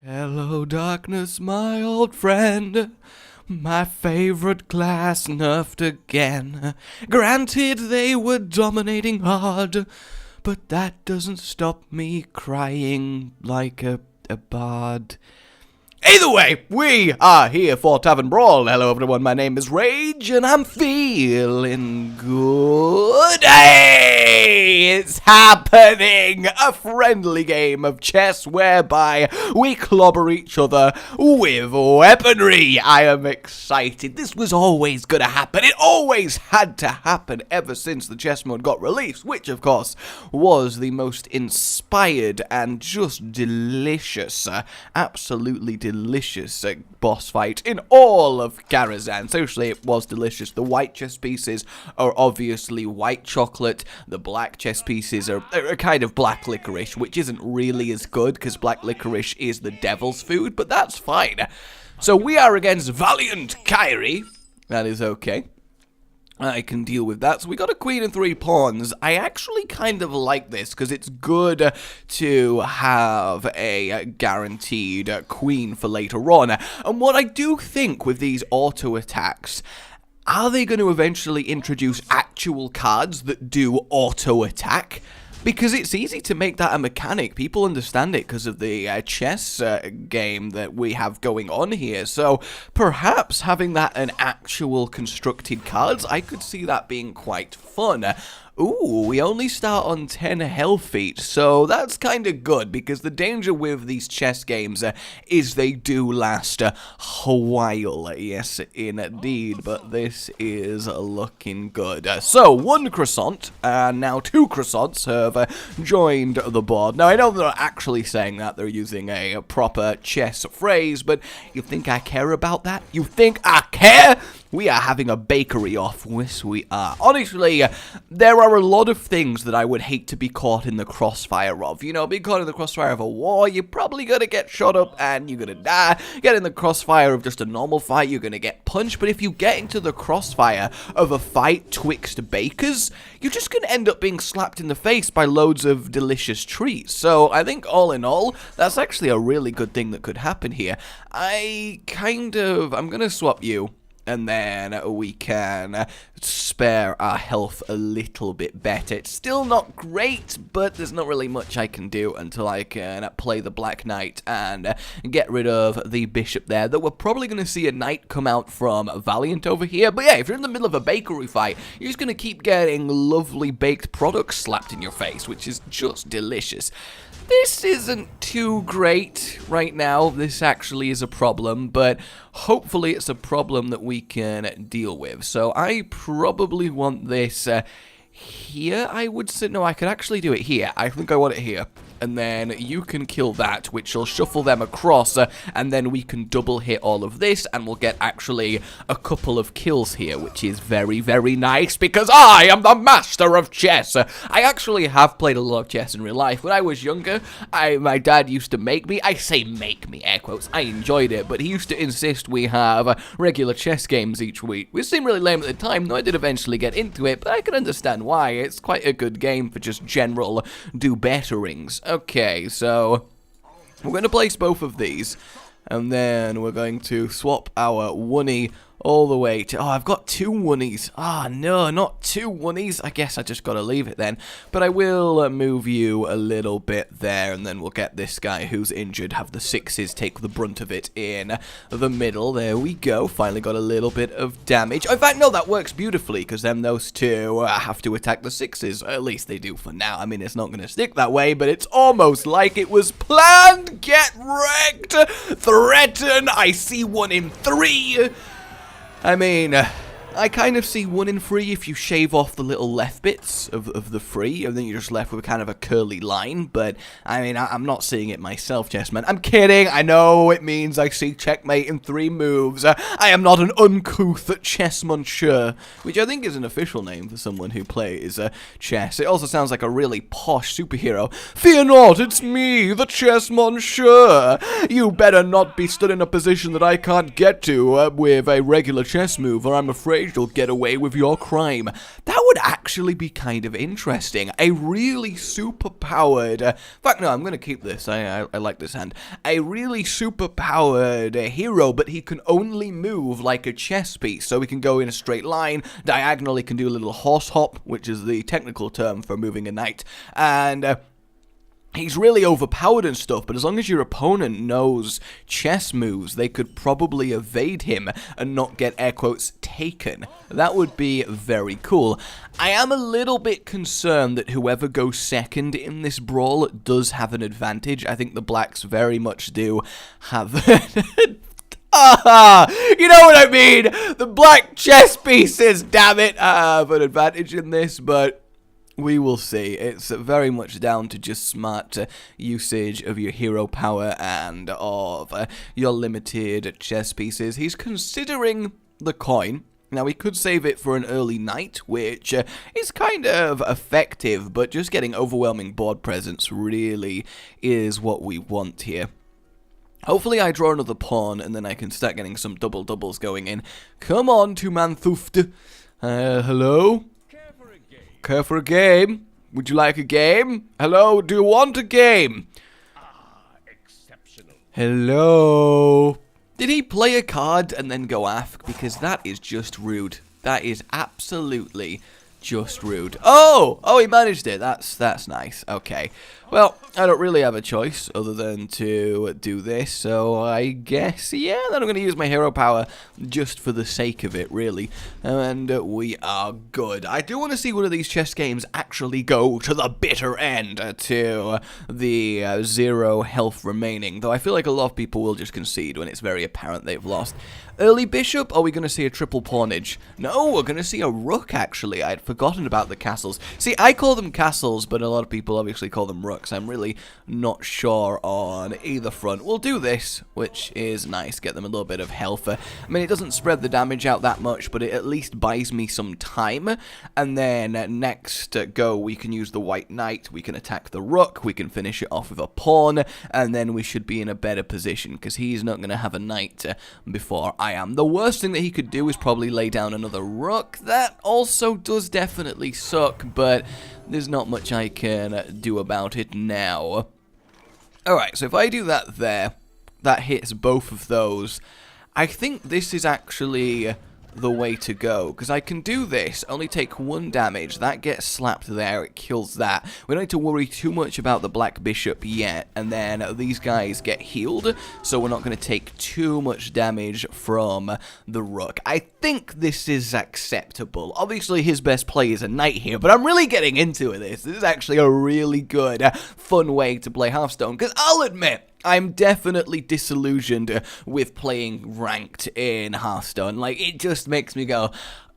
Hello, darkness, my old friend. My favorite class nerfed again. Granted, they were dominating hard, but that doesn't stop me crying like a bard. Either way, we are here for Tavern Brawl. Hello everyone, my name is Rage, and I'm feeling good. Hey, it's happening! A friendly game of chess whereby we clobber each other with weaponry. I am excited. This was always gonna happen. It always had to happen ever since the chess mode got released, which of course was the most inspired and just delicious, absolutely delicious boss fight in all of Karazhan. Socially, it was delicious. The white chess pieces are obviously white chocolate. The black chess pieces are kind of black licorice, which isn't really as good because black licorice is the devil's food, but that's fine. So we are against Valiant Kyrie. That is okay. I can deal with that. So we got a queen and 3 pawns. I actually kind of like this because it's good to have a guaranteed queen for later on. And what I do think with these auto attacks, are they going to eventually introduce actual cards that do auto attack? Because it's easy to make that a mechanic. People understand it because of the chess game that we have going on here. So perhaps having that an actual constructed cards, I could see that being quite fun. Ooh, we only start on 10 health feet, so that's kind of good, because the danger with these chess games is they do last a while. Yes, indeed, but this is looking good. So, 1 croissant, and now 2 croissants have joined the board. Now, I know they're not actually saying that, they're using a proper chess phrase, but you think I care about that? You think I care? We are having a bakery off. Yes, we are. Honestly, there are a lot of things that I would hate to be caught in the crossfire of. You know, being caught in the crossfire of a war, you're probably gonna get shot up and you're gonna die. Get in the crossfire of just a normal fight, you're gonna get punched. But if you get into the crossfire of a fight twixt bakers, you're just gonna end up being slapped in the face by loads of delicious treats. So I think all in all, that's actually a really good thing that could happen here. I'm gonna swap you, and then we can spare our health a little bit better. It's still not great, but there's not really much I can do until I can play the Black Knight and get rid of the bishop there. That we're probably going to see a knight come out from Valiant over here. But yeah, if you're in the middle of a bakery fight, you're just going to keep getting lovely baked products slapped in your face, which is just delicious. This isn't too great right now. This actually is a problem, but hopefully it's a problem that we can deal with. So I probably want this here, I would say. No, I could actually do it here. I think I want it here. And then you can kill that, which will shuffle them across, and then we can double hit all of this, and we'll get actually a couple of kills here, which is very, very nice, because I am the master of chess. I actually have played a lot of chess in real life. When I was younger, my dad used to make me, I say make me, air quotes, I enjoyed it, but he used to insist we have regular chess games each week, which seemed really lame at the time, though I did eventually get into it, but I can understand why. It's quite a good game for just general do-betterings. Okay, so we're going to place both of these, and then we're going to swap our Wunny all the way to... Oh, I've got 2 Wunnies. Ah, no, not 2 Wunnies. I guess I just got to leave it then. But I will move you a little bit there, and then we'll get this guy who's injured, have the 6s take the brunt of it in the middle. There we go. Finally got a little bit of damage. In fact, no, that works beautifully, because then those 2 have to attack the 6s. At least they do for now. I mean, it's not going to stick that way, but it's almost like it was planned. Get wrecked. Threaten. I see 1 in 3. I mean, I kind of see 1 in 3 if you shave off the little left bits of the 3, and then you're just left with kind of a curly line, but, I mean, I'm not seeing it myself, chessman. I'm kidding, I know it means I see checkmate in 3 moves. I am not an uncouth chess monsieur, which I think is an official name for someone who plays chess. It also sounds like a really posh superhero. Fear not, it's me, the chess monsieur. You better not be stood in a position that I can't get to with a regular chess move, or I'm afraid otherwise you'll get away with your crime. That would actually be kind of interesting. A really super-powered... in fact, no, I'm going to keep this. I like this hand. A really super-powered hero, but he can only move like a chess piece. So he can go in a straight line, diagonally can do a little horse hop, which is the technical term for moving a knight, and... he's really overpowered and stuff, but as long as your opponent knows chess moves, they could probably evade him and not get, air quotes, taken. That would be very cool. I am a little bit concerned that whoever goes second in this brawl does have an advantage. I think the blacks very much do have... you know what I mean? The black chess pieces, damn it, have an advantage in this, but... we will see. It's very much down to just smart usage of your hero power and of your limited chess pieces. He's considering the coin. Now, he could save it for an early knight, which is kind of effective, but just getting overwhelming board presence really is what we want here. Hopefully I draw another pawn, and then I can start getting some doubles going in. Come on, two-man thuft. Hello? Care for a game? Would you like a game? Hello, do you want a game? Exceptional. Hello? Did he play a card and then go ask? Because that is just rude. That is absolutely just rude. Oh, he managed it. That's nice. Okay. Well, I don't really have a choice other than to do this, so I guess, yeah, then I'm going to use my hero power just for the sake of it, really. And we are good. I do want to see one of these chess games actually go to the bitter end, to the 0 health remaining, though I feel like a lot of people will just concede when it's very apparent they've lost. Early bishop? Are we going to see a triple pawnage? No, we're going to see a rook, actually. I had forgotten about the castles. See, I call them castles, but a lot of people obviously call them rooks. I'm really not sure on either front. We'll do this, which is nice. Get them a little bit of health. I mean, it doesn't spread the damage out that much, but it at least buys me some time. And then next go, we can use the white knight. We can attack the rook. We can finish it off with a pawn. And then we should be in a better position, because he's not going to have a knight before I am. The worst thing that he could do is probably lay down another rook. That also does definitely suck, but there's not much I can do about it now. Alright, so if I do that there, that hits both of those. I think this is actually the way to go, because I can do this, only take 1 damage, that gets slapped there, it kills that. We don't need to worry too much about the black bishop yet, and then these guys get healed, so we're not going to take too much damage from the rook. I think this is acceptable. Obviously his best play is a knight here, but I'm really getting into this. This is actually a really good, fun way to play Hearthstone, because I'll admit, I'm definitely disillusioned with playing ranked in Hearthstone. Like, it just makes me go,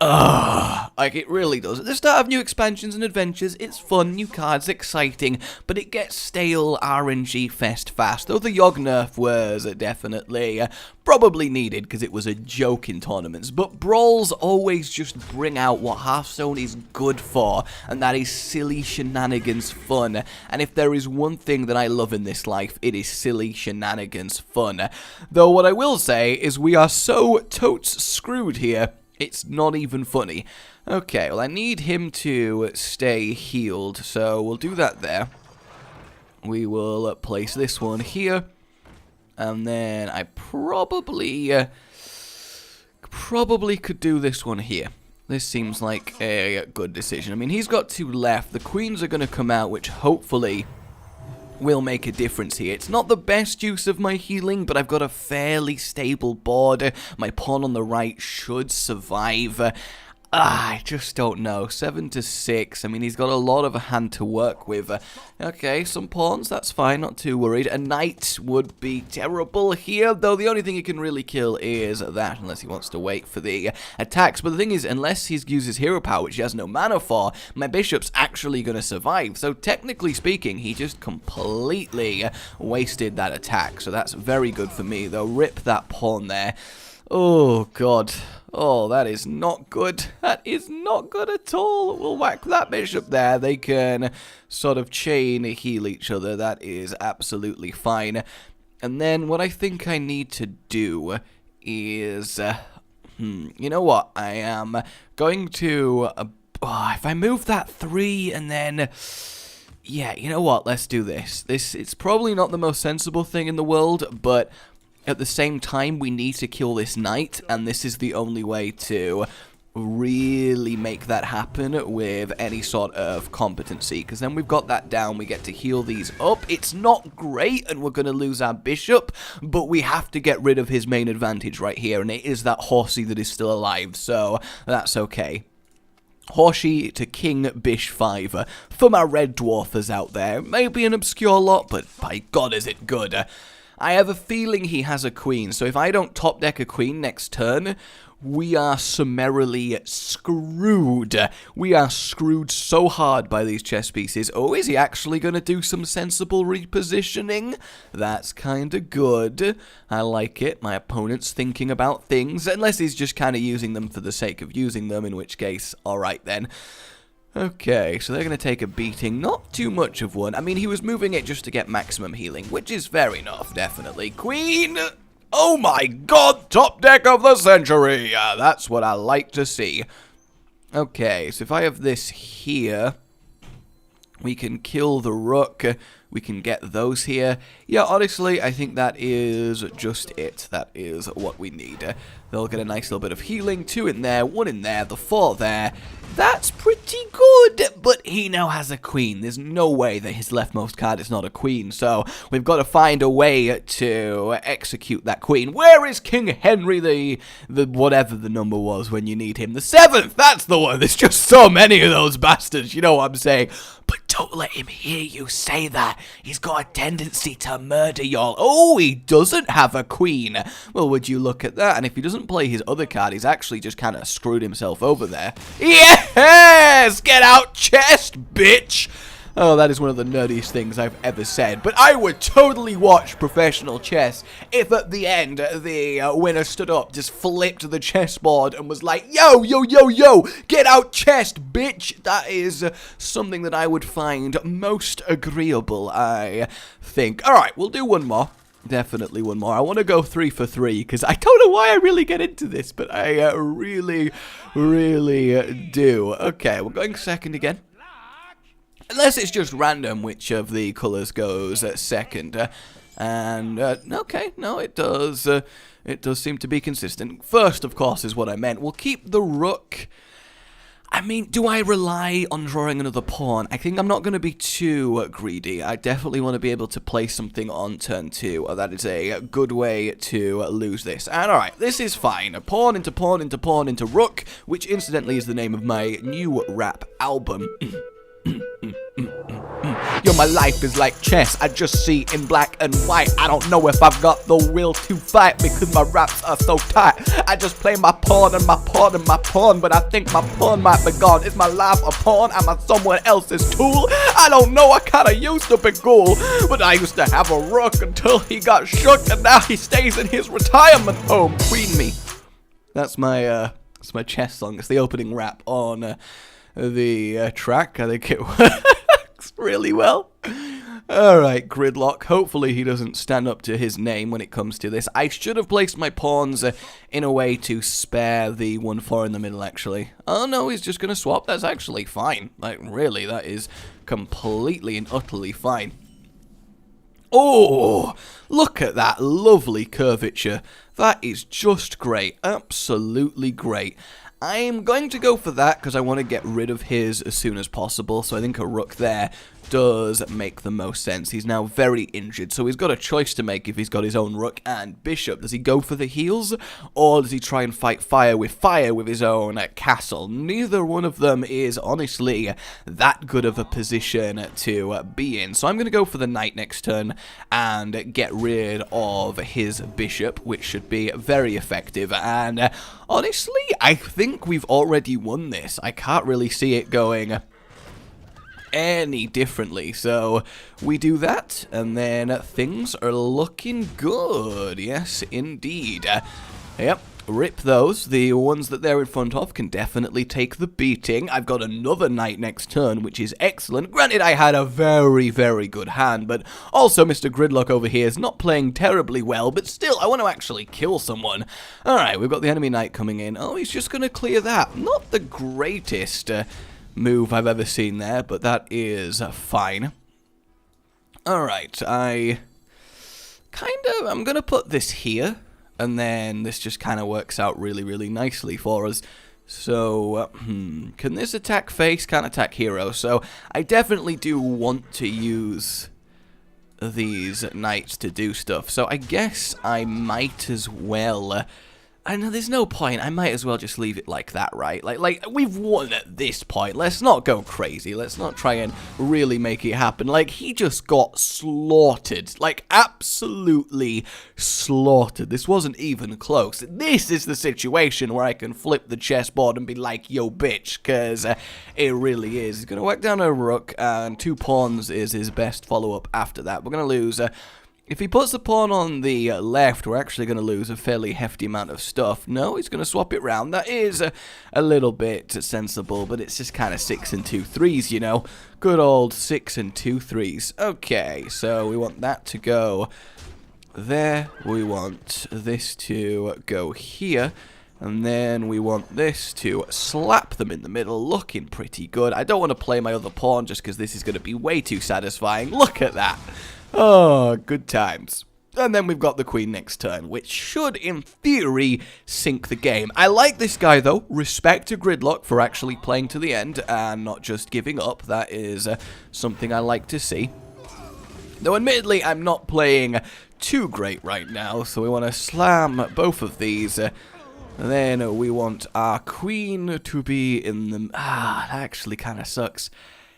ugh. Like, it really does. At the start of new expansions and adventures, it's fun, new cards, exciting, but it gets stale RNG fest fast. Though the Yogg nerf was definitely probably needed, because it was a joke in tournaments. But brawls always just bring out what Hearthstone is good for, and that is silly shenanigans fun. And if there is one thing that I love in this life, it is silly shenanigans fun. Though what I will say is we are so totes screwed here, it's not even funny. Okay, well I need him to stay healed, so we'll do that there. We will place this one here. And then I probably could do this one here. This seems like a good decision. I mean, he's got 2 left. The queens are going to come out, which hopefully will make a difference here. It's not the best use of my healing, but I've got a fairly stable board. My pawn on the right should survive. I just don't know. 7 to 6. I mean, he's got a lot of a hand to work with. Okay, some pawns, that's fine, not too worried. A knight would be terrible here, though the only thing he can really kill is that, unless he wants to wait for the attacks. But the thing is, unless he uses hero power, which he has no mana for, my bishop's actually going to survive. So technically speaking, he just completely wasted that attack. So that's very good for me, though. Rip that pawn there. Oh, God. Oh, that is not good. That is not good at all. We'll whack that bishop there. They can sort of chain heal each other. That is absolutely fine. And then what I think I need to do is... You know what? I am going to... if I move that 3 and then... Yeah, you know what? Let's do this. It's probably not the most sensible thing in the world, but at the same time, we need to kill this knight, and this is the only way to really make that happen with any sort of competency, because then we've got that down, we get to heal these up. It's not great, and we're going to lose our bishop, but we have to get rid of his main advantage right here, and it is that horsey that is still alive, so that's okay. Horsey to King Bish 5 for my red dwarfers out there. Maybe an obscure lot, but by God is it good. I have a feeling he has a queen, so if I don't top deck a queen next turn, we are summarily screwed. We are screwed so hard by these chess pieces. Oh, is he actually going to do some sensible repositioning? That's kind of good. I like it. My opponent's thinking about things, unless he's just kind of using them for the sake of using them, in which case, alright then. Okay, so they're going to take a beating. Not too much of one. I mean, he was moving it just to get maximum healing, which is fair enough, definitely. Queen! Oh my God, top deck of the century! That's what I like to see. Okay, so if I have this here, we can kill the rook. We can get those here. Yeah, honestly, I think that is just it. That is what we need. They'll get a nice little bit of healing. 2 in there, 1 in there, the 4 there. That's pretty good, but he now has a queen. There's no way that his leftmost card is not a queen, so we've got to find a way to execute that queen. Where is King Henry, the whatever the number was when you need him? The 7th, that's the one. There's just so many of those bastards, you know what I'm saying? But don't let him hear you say that. He's got a tendency to murder y'all. Oh, he doesn't have a queen. Well, would you look at that? And if he doesn't play his other card, he's actually just kind of screwed himself over there. Yes! Get out chest, bitch! Oh, that is one of the nerdiest things I've ever said. But I would totally watch professional chess if at the end the winner stood up, just flipped the chessboard and was like, yo, yo, yo, yo, get out chest, bitch. That is something that I would find most agreeable, I think. All right, we'll do one more. Definitely one more. I want to go 3 for 3 because I don't know why I really get into this, but I really do. Okay, we're going second again. Unless it's just random which of the colours goes second. Okay, no, it does seem to be consistent. First, of course, is what I meant. We'll keep the rook. I mean, do I rely on drawing another pawn? I think I'm not going to be too greedy. I definitely want to be able to play something on turn 2. That is a good way to lose this. And alright, this is fine. A pawn into pawn into pawn into rook, which incidentally is the name of my new rap album. Yo, my life is like chess, I just see in black and white. I don't know if I've got the will to fight because my raps are so tight. I just play my pawn and my pawn and my pawn, but I think my pawn might be gone. Is my life a pawn? Am I someone else's tool? I don't know, I kinda used to be cool, but I used to have a rook until he got shook and now he stays in his retirement home. Queen me. That's my chess song. It's the opening rap on the track. I think it works really well. Alright, Gridlock. Hopefully he doesn't stand up to his name when it comes to this. I should have placed my pawns in a way to spare the 1-4 in the middle, actually. Oh no, he's just going to swap. That's actually fine. Like, really, that is completely and utterly fine. Oh, look at that lovely curvature. That is just great. Absolutely great. I'm going to go for that because I want to get rid of his as soon as possible, so I think a rook there does make the most sense. He's now very injured, so he's got a choice to make if he's got his own rook and bishop. Does he go for the heals, or does he try and fight fire with his own castle? Neither one of them is honestly that good of a position to be in, so I'm going to go for the knight next turn and get rid of his bishop, which should be very effective, and honestly, I think we've already won this. I can't really see it going any differently, so we do that, and then things are looking good. Yes, indeed. Yep, rip those. The ones that they're in front of can definitely take the beating. I've got another knight next turn, which is excellent. Granted, I had a very, very good hand, but also Mr. Gridlock over here is not playing terribly well, but still, I want to actually kill someone. Alright, we've got the enemy knight coming in. Oh, he's just going to clear that. Not the greatest move I've ever seen there, but that is fine. Alright, I'm going to put this here. And then this just kind of works out really, really nicely for us. So, can this attack face? Can't attack hero. So, I definitely do want to use these knights to do stuff. So, I guess I might as well... I know there's no point. I might as well just leave it like that, right? Like we've won at this point. Let's not go crazy. Let's not try and really make it happen. Like, he just got slaughtered. Like, absolutely slaughtered. This wasn't even close. This is the situation where I can flip the chessboard and be like, yo, bitch, because it really is. He's going to whack down a rook, and 2 pawns is his best follow-up after that. We're going to lose... if he puts the pawn on the left, we're actually going to lose a fairly hefty amount of stuff. No, he's going to swap it round. That is a little bit sensible, but it's just kind of 6 and 2 3s, you know. Good old 6 and 2 3s. Okay, so we want that to go there. We want this to go here. And then we want this to slap them in the middle, looking pretty good. I don't want to play my other pawn just because this is going to be way too satisfying. Look at that. Oh, good times. And then we've got the queen next turn, which should, in theory, sink the game. I like this guy, though. Respect to Gridlock for actually playing to the end and not just giving up. That is something I like to see. Though, admittedly, I'm not playing too great right now, so we want to slam both of these. Then we want our queen to be in the... that actually kind of sucks.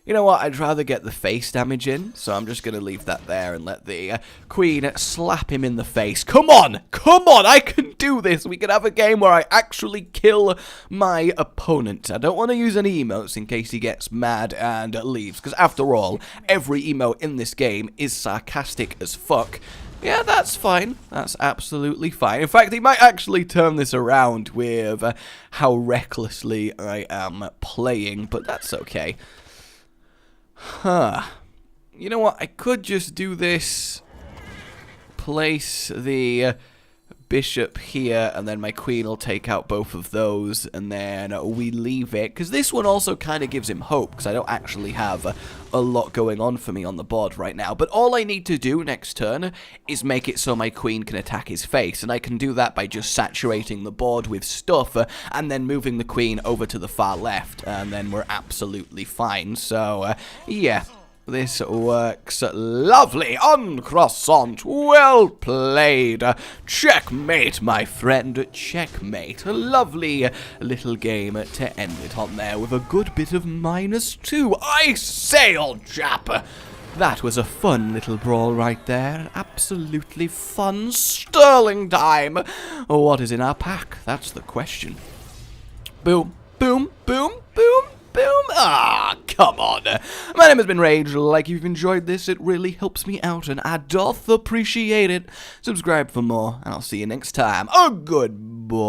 You know what, I'd rather get the face damage in, so I'm just going to leave that there and let the queen slap him in the face. Come on! Come on! I can do this! We can have a game where I actually kill my opponent. I don't want to use any emotes in case he gets mad and leaves, because after all, every emote in this game is sarcastic as fuck. Yeah, that's fine. That's absolutely fine. In fact, he might actually turn this around with how recklessly I am playing, but that's okay. Huh. You know what? I could just do this. Place the bishop here, and then my queen will take out both of those, and then we leave it. Because this one also kind of gives him hope, because I don't actually have a lot going on for me on the board right now. But all I need to do next turn is make it so my queen can attack his face, and I can do that by just saturating the board with stuff, and then moving the queen over to the far left, and then we're absolutely fine. So, yeah. This works lovely. En croissant. Well played. Checkmate, my friend. Checkmate. A lovely little game to end it on there with a good bit of -2. I say, old chap. That was a fun little brawl right there. Absolutely fun. Sterling time. What is in our pack? That's the question. Boom, boom, boom, boom. Boom! Ah, come on. My name has been Rage. Like, if you've enjoyed this, it really helps me out, and I doth appreciate it. Subscribe for more, and I'll see you next time. Oh, goodbye.